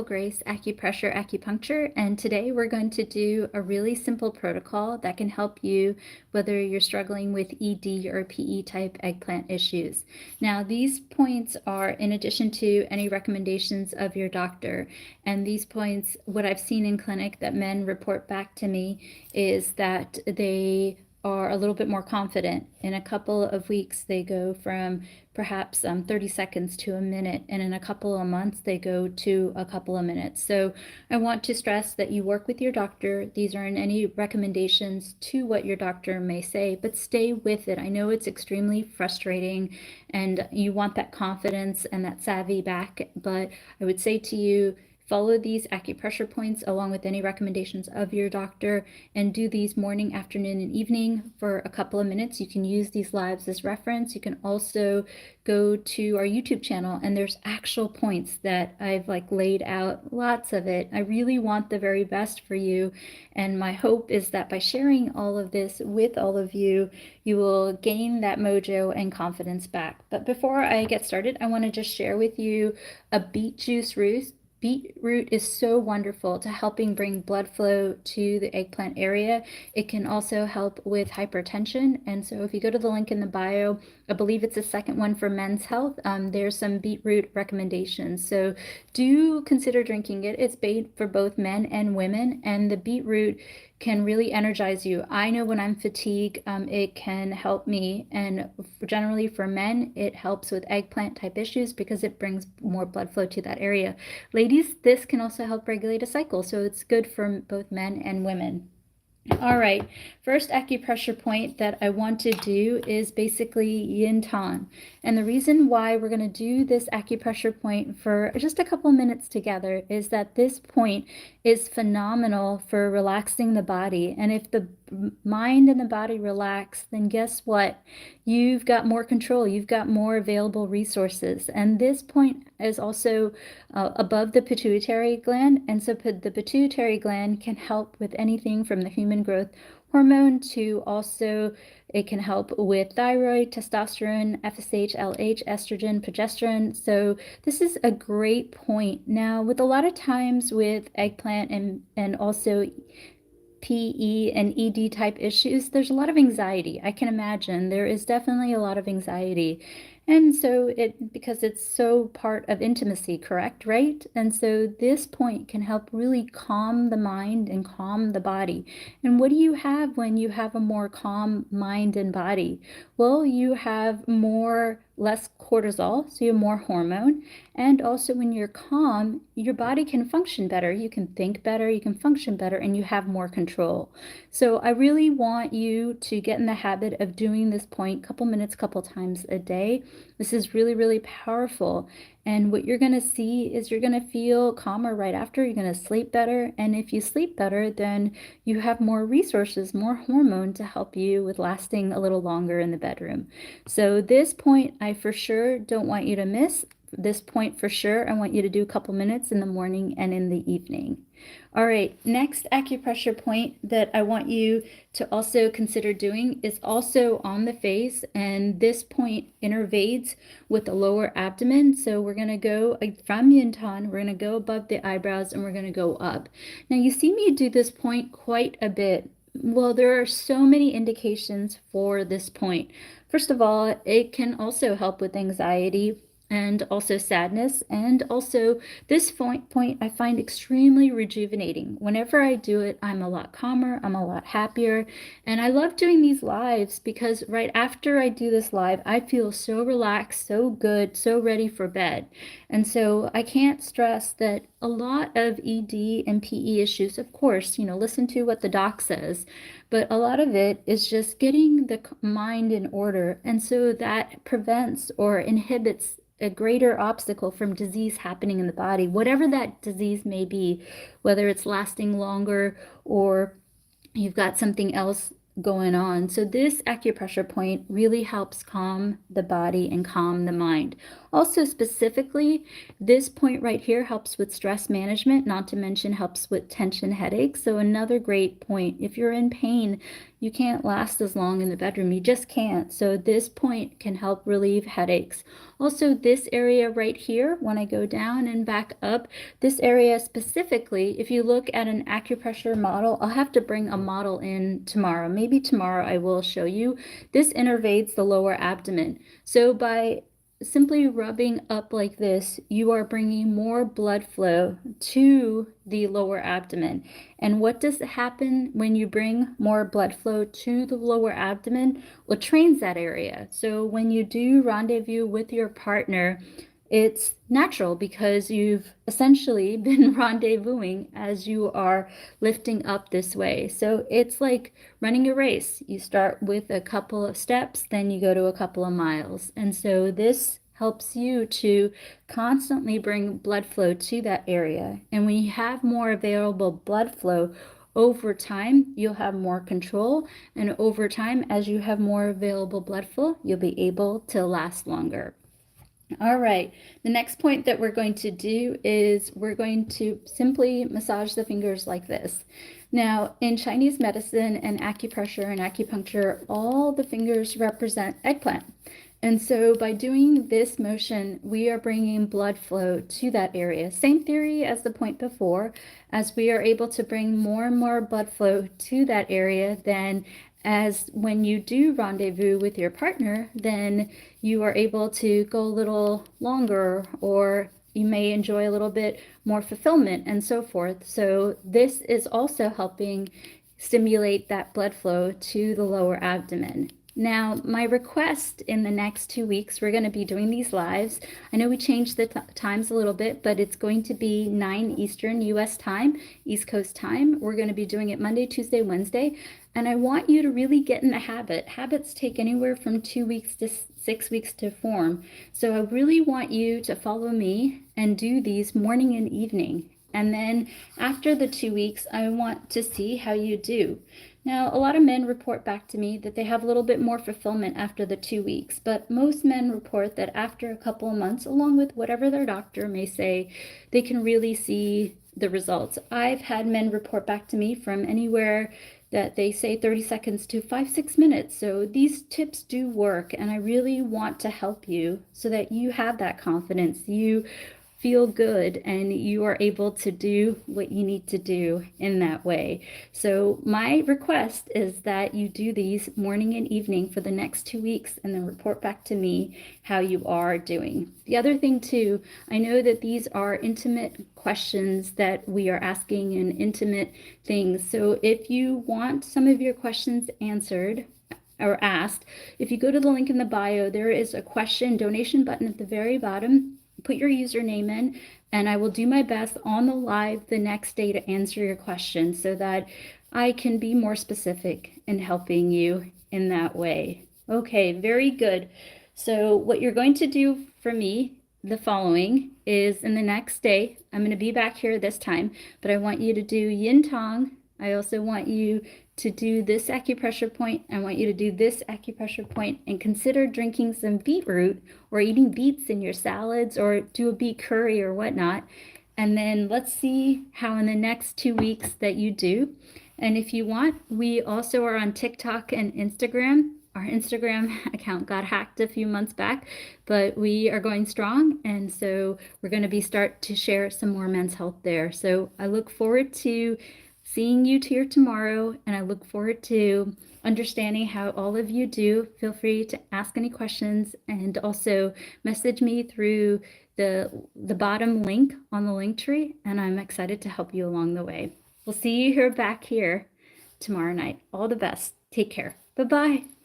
Grace Acupressure Acupuncture, and today we're going to do a really simple protocol that can help you whether you're struggling with ED or PE type eggplant issues. Now, these points are in addition to any recommendations of your doctor, and these points, what I've seen in clinic that men report back to me is that they are a little bit more confident. In a couple of weeks, they go from perhaps 30 seconds to a minute, and in a couple of months, they go to a couple of minutes. So I want to stress that you work with your doctor. These aren't any recommendations to what your doctor may say, but stay with it. I know it's extremely frustrating, and you want that confidence and that savvy back, but I would say to you, follow these acupressure points along with any recommendations of your doctor and do these morning, afternoon, and evening for a couple of minutes. You can use these lives as reference. You can also go to our YouTube channel and there's actual points that I've laid out, lots of it. I really want the very best for you. And my hope is that by sharing all of this with all of you, you will gain that mojo and confidence back. But before I get started, I want to just share with you a beet juice root. Beetroot is so wonderful to helping bring blood flow to the eggplant area. It can also help with hypertension. And so if you go to the link in the bio, I believe it's the second one for men's health, there's some beetroot recommendations. So do consider drinking it. It's made for both men and women, and the beetroot can really energize you. I know when I'm fatigued, it can help me. And generally for men, it helps with eggplant type issues because it brings more blood flow to that area. Ladies, this can also help regulate a cycle, so it's good for both men and women. All right, first acupressure point that I want to do is basically yin tan. And the reason why we're going to do this acupressure point for just a couple minutes together is that this point is phenomenal for relaxing the body. And if the mind and the body relax, then guess what? You've got more control, you've got more available resources. And this point is also above the pituitary gland. And so the pituitary gland can help with anything from the human growth hormone to also it can help with thyroid, testosterone, FSH, LH, estrogen, progesterone. So this is a great point. Now, with a lot of times with eggplant and also PE and ED type issues, there's a lot of anxiety. I can imagine there is definitely a lot of anxiety. And so because it's so part of intimacy, correct, right? And so this point can help really calm the mind and calm the body. And what do you have when you have a more calm mind and body? Well, you have less cortisol, so you have more hormone. And also when you're calm, your body can function better. You can think better, you can function better, and you have more control. So I really want you to get in the habit of doing this point a couple minutes, couple times a day. This is really, really powerful. And what you're going to see is you're going to feel calmer right after. You're going to sleep better. And if you sleep better, then you have more resources, more hormone to help you with lasting a little longer in the bedroom. So this point, I for sure don't want you to miss. This point for sure, I want you to do a couple minutes in the morning and in the evening. All right, next acupressure point that I want you to also consider doing is also on the face, and this point innervates with the lower abdomen. So we're going to go from yin tan, we're going to go above the eyebrows, and we're going to go up. Now you see me do this point quite a bit. Well, there are so many indications for this point. First of all, it can also help with anxiety and also sadness. And also this point I find extremely rejuvenating. Whenever I do it, I'm a lot calmer, I'm a lot happier. And I love doing these lives because right after I do this live, I feel so relaxed, so good, so ready for bed. And so I can't stress that a lot of ED and PE issues, of course, listen to what the doc says, but a lot of it is just getting the mind in order. And so that prevents or inhibits a greater obstacle from disease happening in the body, whatever that disease may be, whether it's lasting longer or you've got something else going on. So this acupressure point really helps calm the body and calm the mind. Also, specifically, this point right here helps with stress management, not to mention helps with tension headaches. So another great point. If you're in pain, you can't last as long in the bedroom. You just can't. So this point can help relieve headaches. Also, this area right here, when I go down and back up, this area specifically, if you look at an acupressure model, I'll have to bring a model in tomorrow. Maybe tomorrow I will show you. This innervates the lower abdomen. So by simply rubbing up like this, you are bringing more blood flow to the lower abdomen. And what does happen when you bring more blood flow to the lower abdomen? Well, it trains that area. So when you do rendezvous with your partner, it's natural because you've essentially been rendezvousing as you are lifting up this way. So it's like running a race. You start with a couple of steps, then you go to a couple of miles. And so this helps you to constantly bring blood flow to that area. And when you have more available blood flow, over time, you'll have more control. And over time, as you have more available blood flow, you'll be able to last longer. All right, the next point that we're going to do is we're going to simply massage the fingers like this. Now, in Chinese medicine and acupressure and acupuncture, all the fingers represent eggplant. And so by doing this motion, we are bringing blood flow to that area. Same theory as the point before. As we are able to bring more and more blood flow to that area, then as when you do rendezvous with your partner, then you are able to go a little longer, or you may enjoy a little bit more fulfillment and so forth. So this is also helping stimulate that blood flow to the lower abdomen. Now, my request in the next 2 weeks, we're going to be doing these lives. I know we changed the times a little bit, but it's going to be 9 Eastern US time, East Coast time. We're going to be doing it Monday, Tuesday, Wednesday. And I want you to really get in the habit. Habits take anywhere from 2 weeks to 6 weeks to form. So I really want you to follow me and do these morning and evening. And then after the 2 weeks, I want to see how you do. Now, a lot of men report back to me that they have a little bit more fulfillment after the 2 weeks, but most men report that after a couple of months, along with whatever their doctor may say, they can really see the results. I've had men report back to me from anywhere that they say 30 seconds to 5-6 minutes. So these tips do work, and I really want to help you so that you have that confidence. You feel good and you are able to do what you need to do in that way. So my request is that you do these morning and evening for the next 2 weeks and then report back to me how you are doing. The other thing too, I know that these are intimate questions that we are asking and intimate things. So if you want some of your questions answered or asked, if you go to the link in the bio, there is a question donation button at the very bottom. Put your username in, and I will do my best on the live the next day to answer your question so that I can be more specific in helping you in that way. Okay, very good. So what you're going to do for me, the following, is in the next day, I'm going to be back here this time, but I want you to do yin tong. I also want you to do this acupressure point. I want you to do this acupressure point, and consider drinking some beetroot or eating beets in your salads, or do a beet curry or whatnot. And then let's see how in the next 2 weeks that you do. And if you want, we also are on TikTok and Instagram. Our Instagram account got hacked a few months back, but we are going strong. And so we're going to start to share some more men's health there. So I look forward to seeing you here tomorrow, and I look forward to understanding how all of you do. Feel free to ask any questions, and also message me through the bottom link on the link tree, and I'm excited to help you along the way. We'll see you back here tomorrow night. All the best. Take care. Bye-bye.